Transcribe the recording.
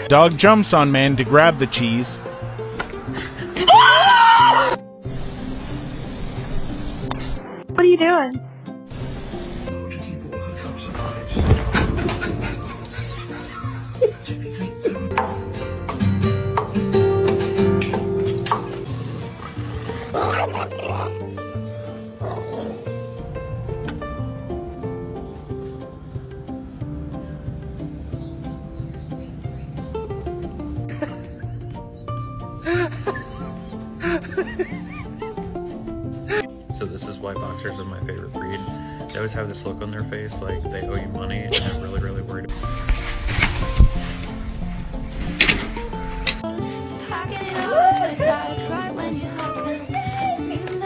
Dog jumps on man to grab the cheese. What are you doing? So this is why boxers are my favorite breed. They always have this look on their face like they owe you money and they're really, really worried. I get it all the time.